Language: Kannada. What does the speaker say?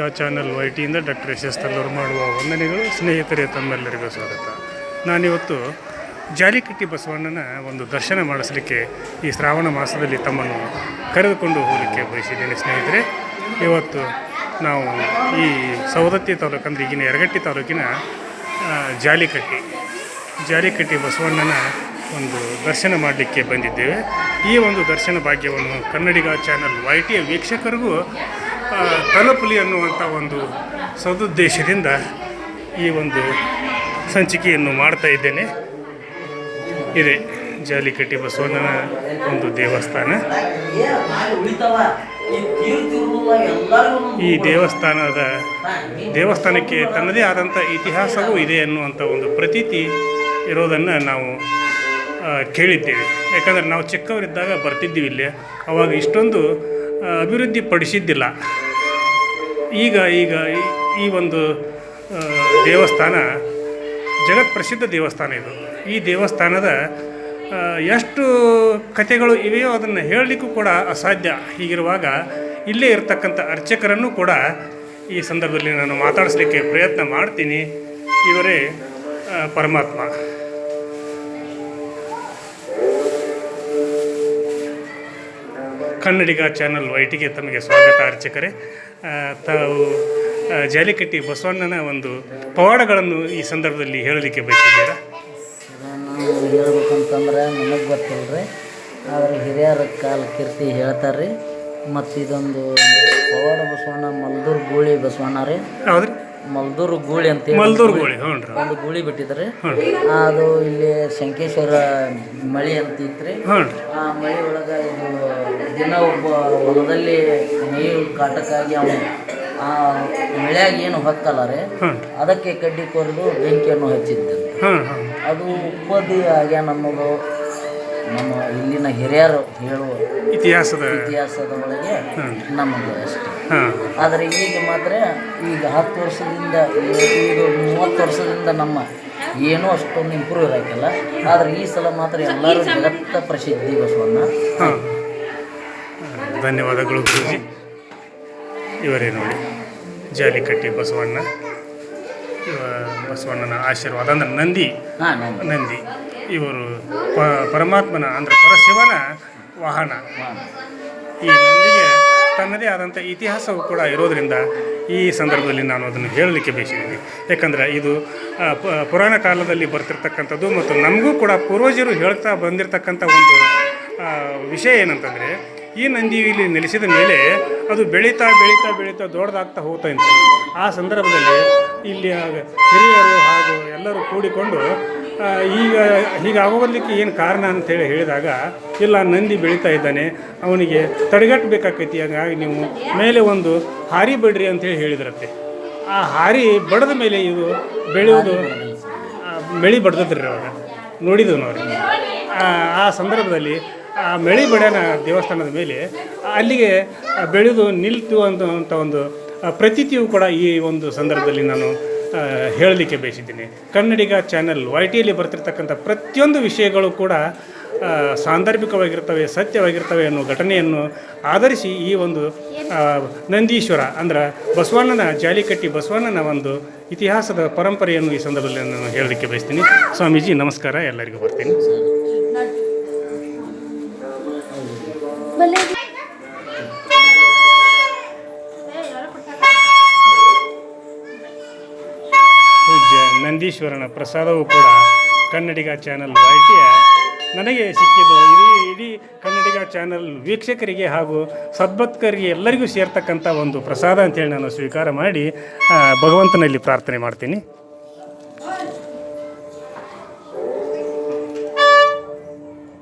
ಚಾನಲ್ ವೈಟಿಯಿಂದ ಡಾಕ್ಟರ್ ಎಸ್ ತಲ್ಲೂರು ಮಾಡುವ ವಂದನೆಗಳು. ಸ್ನೇಹಿತರೆ, ತಮ್ಮೆಲ್ಲರಿಗೂ ಸ್ವಾಗತ. ನಾನಿವತ್ತು ಜಾಲಿಕಟ್ಟಿ ಬಸವಣ್ಣನ ಒಂದು ದರ್ಶನ ಮಾಡಿಸಲಿಕ್ಕೆ ಈ ಶ್ರಾವಣ ಮಾಸದಲ್ಲಿ ತಮ್ಮನ್ನು ಕರೆದುಕೊಂಡು ಹೋಗಲಿಕ್ಕೆ ಬಯಸಿದ್ದೇನೆ. ಸ್ನೇಹಿತರೆ, ಇವತ್ತು ನಾವು ಈ ಸವದತ್ತಿ ತಾಲೂಕು ಅಂದರೆ ಈಗಿನ ಯರಗಟ್ಟಿ ತಾಲೂಕಿನ ಜಾಲಿಕಟ್ಟಿ ಬಸವಣ್ಣನ ಒಂದು ದರ್ಶನ ಮಾಡಲಿಕ್ಕೆ ಬಂದಿದ್ದೇವೆ. ಈ ಒಂದು ದರ್ಶನ ಭಾಗ್ಯವನ್ನು ಕನ್ನಡಿಗ ಚಾನಲ್ ವೈಟಿಯ ವೀಕ್ಷಕರಿಗೂ ತಲುಪಲಿ ಅನ್ನುವಂಥ ಒಂದು ಸದುದ್ದೇಶದಿಂದ ಈ ಒಂದು ಸಂಚಿಕೆಯನ್ನು ಮಾಡ್ತಾ ಇದ್ದೇನೆ. ಇದೆ ಜಾಲಿಕಟ್ಟಿ ಬಸವಣ್ಣನ ಒಂದು ದೇವಸ್ಥಾನ. ಈ ದೇವಸ್ಥಾನಕ್ಕೆ ತನ್ನದೇ ಆದಂಥ ಇತಿಹಾಸವೂ ಇದೆ ಅನ್ನುವಂಥ ಒಂದು ಪ್ರತೀತಿ ಇರೋದನ್ನು ನಾವು ಕೇಳಿದ್ದೇವೆ. ಯಾಕಂದರೆ ನಾವು ಚಿಕ್ಕವರಿದ್ದಾಗ ಬರ್ತಿದ್ದೀವಿ ಇಲ್ಲಿ. ಅವಾಗ ಇಷ್ಟೊಂದು ಅಭಿವೃದ್ಧಿ ಪಡಿಸಿದ್ದಿಲ್ಲ. ಈಗ ಈ ಒಂದು ದೇವಸ್ಥಾನ ಜಗತ್ಪ್ರಸಿದ್ಧ ದೇವಸ್ಥಾನ. ಇದು ಈ ದೇವಸ್ಥಾನದ ಎಷ್ಟು ಕಥೆಗಳು ಇವೆಯೋ ಅದನ್ನು ಹೇಳಲಿಕ್ಕೂ ಕೂಡ ಅಸಾಧ್ಯ. ಹೀಗಿರುವಾಗ ಇಲ್ಲೇ ಇರತಕ್ಕಂಥ ಅರ್ಚಕರನ್ನು ಕೂಡ ಈ ಸಂದರ್ಭದಲ್ಲಿ ನಾನು ಮಾತಾಡಿಸ್ಲಿಕ್ಕೆ ಪ್ರಯತ್ನ ಮಾಡ್ತೀನಿ. ಇವರೇ ಪರಮಾತ್ಮ. ಕನ್ನಡಿಗ ಚಾನಲ್ ವೈಟಿಗೆ ತಮಗೆ ಸ್ವಾಗತ. ಅರ್ಚಕರೇ, ತಾವು ಜಾಲಿಕಟ್ಟಿ ಬಸವಣ್ಣನ ಒಂದು ಪವಾಡಗಳನ್ನು ಈ ಸಂದರ್ಭದಲ್ಲಿ ಹೇಳಲಿಕ್ಕೆ ಬಯಸಿದ್ದೀರಾ? ಹೇಳ್ಬೇಕಂತಂದ್ರೆ ನನಗೆ ಗೊತ್ತಿಲ್ಲ ರೀ, ಆದರೆ ಹಿರಿಯರ ಕಾಲ ಕೀರ್ತಿ ಹೇಳ್ತಾರೆ ರೀ. ಮತ್ತು ಇದೊಂದು ಪವಾಡ ಬಸವಣ್ಣ ಮಲ್ದೂರು ಗೂಳಿ ಬಸವಣ್ಣ ರೀ. ಹೌದ್ರಿ, ಮಲ್ದೂರು ಗೂಳಿ ಅಂತ ಮಲ್ದೂರು ಗೂಳಿ ಒಂದು ಗೂಳಿ ಬಿಟ್ಟಿದ್ದಾರೆ. ಅದು ಇಲ್ಲಿ ಶಂಕೇಶ್ವರ ಮಳಿ ಅಂತ ಇತ್ತು. ಆ ಮಳಿ ಒಳಗೆ ಇದು ದಿನ ಒಬ್ಬ ಹೊಲದಲ್ಲಿ ನೀರು ಕಾಟಕ್ಕಾಗಿ ಅವನು ಆ ಮಳೆಯಾಗ ಏನು ಹೊಕ್ಕಲ್ಲ ರೀ, ಅದಕ್ಕೆ ಕಡ್ಡಿ ಕೊರೆದು ಬೆಂಕಿಯನ್ನು ಹಚ್ಚಿದ್ದರು. ಅದು ಉತ್ಪತ್ತಿ ಆಗ್ಯಾನ ಅನ್ನೋದು ನಮ್ಮ ಇಲ್ಲಿನ ಹಿರಿಯರು ಹೇಳುವ ಇತಿಹಾಸದ ಒಳಗೆ ನಮಗೆ ಅಷ್ಟೇ. ಆದರೆ ಈಗ ಮಾತ್ರ ಈಗ 10 ವರ್ಷದಿಂದ ಈಗ 30 ವರ್ಷದಿಂದ ನಮ್ಮ ಏನೂ ಅಷ್ಟೊಂದು ಇಂಪ್ರೂವ್ ಇರೋಕ್ಕಿಲ್ಲ. ಆದರೆ ಈ ಸಲ ಮಾತ್ರ ಎಲ್ಲರೂ ಜಗತ್ತ ಪ್ರಸಿದ್ಧಿ ಬಸವಣ್ಣ. ಧನ್ಯವಾದಗಳು ಗುರುಜಿ. ಇವರೇ ನೋಡಿ ಜಾಲಿಕಟ್ಟಿ ಬಸವಣ್ಣನ ಆಶೀರ್ವಾದ ಅಂದರೆ ನಂದಿ. ಇವರು ಪರಮಾತ್ಮನ ಅಂದರೆ ಪರಶಿವನ ವಾಹನ. ಈ ನಂದಿಗೆ ತನ್ನದೇ ಆದಂಥ ಇತಿಹಾಸವೂ ಕೂಡ ಇರೋದರಿಂದ ಈ ಸಂದರ್ಭದಲ್ಲಿ ನಾನು ಅದನ್ನು ಹೇಳಲಿಕ್ಕೆ ಬಯಸಿದ್ದೀನಿ. ಯಾಕಂದರೆ ಇದು ಪುರಾಣ ಕಾಲದಲ್ಲಿ ಬರ್ತಿರ್ತಕ್ಕಂಥದ್ದು ಮತ್ತು ನಮಗೂ ಕೂಡ ಪೂರ್ವಜರು ಹೇಳ್ತಾ ಬಂದಿರತಕ್ಕಂಥ ಒಂದು ವಿಷಯ ಏನಂತಂದರೆ, ಈ ನಂದಿ ಇಲ್ಲಿ ನೆಲೆಸಿದ ಮೇಲೆ ಅದು ಬೆಳೀತಾ ದೊಡ್ಡದಾಗ್ತಾ ಹೋಗ್ತಾ ಇತ್ತು. ಆ ಸಂದರ್ಭದಲ್ಲಿ ಇಲ್ಲಿ ಹಿರಿಯರು ಹಾಗೂ ಎಲ್ಲರೂ ಕೂಡಿಕೊಂಡು ಹೀಗಾಗೋದಕ್ಕೆ ಏನು ಕಾರಣ ಅಂತೇಳಿ ಹೇಳಿದಾಗ, ಇಲ್ಲ ನಂದಿ ಬೆಳೀತಾ ಇದ್ದಾನೆ, ಅವನಿಗೆ ತಡೆಗಟ್ಟಬೇಕಾಕೈತಿ, ಹಾಗಾಗಿ ನೀವು ಮೇಲೆ ಒಂದು ಹಾರಿ ಬಿಡ್ರಿ ಅಂತೇಳಿ ಹೇಳಿದ್ರಂತೆ. ಆ ಹಾರಿ ಬಡದ ಮೇಲೆ ಇದು ಬೆಳೆಯೋದು ಮಳೆ ಬಡ್ದದ್ರಿ. ಅವಾಗ ನೋಡಿದ್ವು ನಾವು. ಆ ಸಂದರ್ಭದಲ್ಲಿ ಆ ಮಳೆ ಬಡ್ಯಾನ ದೇವಸ್ಥಾನದ ಮೇಲೆ ಅಲ್ಲಿಗೆ ಬೆಳೆದು ನಿಲ್ತು ಅಂತ ಒಂದು ಪ್ರತೀತಿಯು ಕೂಡ ಈ ಒಂದು ಸಂದರ್ಭದಲ್ಲಿ ನಾನು ಹೇಳಲಿಕ್ಕೆ ಬಯಸಿದ್ದೀನಿ. ಕನ್ನಡಿಗ ಚಾನಲ್ ವೈಟಿಯಲ್ಲಿ ಬರ್ತಿರ್ತಕ್ಕಂಥ ಪ್ರತಿಯೊಂದು ವಿಷಯಗಳು ಕೂಡ ಸಾಂದರ್ಭಿಕವಾಗಿರ್ತವೆ, ಸತ್ಯವಾಗಿರ್ತವೆ ಅನ್ನೋ ಘಟನೆಯನ್ನು ಆಧರಿಸಿ ಈ ಒಂದು ನಂದೀಶ್ವರ ಅಂದ್ರೆ ಜಾಲಿಕಟ್ಟಿ ಬಸವಣ್ಣನ ಒಂದು ಇತಿಹಾಸದ ಪರಂಪರೆಯನ್ನು ಈ ಸಂದರ್ಭದಲ್ಲಿ ನಾನು ಹೇಳಲಿಕ್ಕೆ ಬಯಸ್ತೀನಿ. ಸ್ವಾಮೀಜಿ ನಮಸ್ಕಾರ, ಎಲ್ಲರಿಗೂ ಬರ್ತೀನಿ. ಪೂಜ್ಯ ನಂದೀಶ್ವರನ ಪ್ರಸಾದವೂ ಕೂಡ ಕನ್ನಡಿಗ ಚಾನಲ್ ವೈಟಿಯ ನನಗೆ ಸಿಕ್ಕಿದ್ದು ಇಡೀ ಕನ್ನಡಿಗ ಚಾನಲ್ ವೀಕ್ಷಕರಿಗೆ ಹಾಗೂ ಸದ್ಭಕ್ತರಿಗೆ ಎಲ್ಲರಿಗೂ ಸೇರ್ತಕ್ಕಂಥ ಒಂದು ಪ್ರಸಾದ ಅಂತೇಳಿ ನಾನು ಸ್ವೀಕಾರ ಮಾಡಿ ಭಗವಂತನಲ್ಲಿ ಪ್ರಾರ್ಥನೆ ಮಾಡ್ತೀನಿ.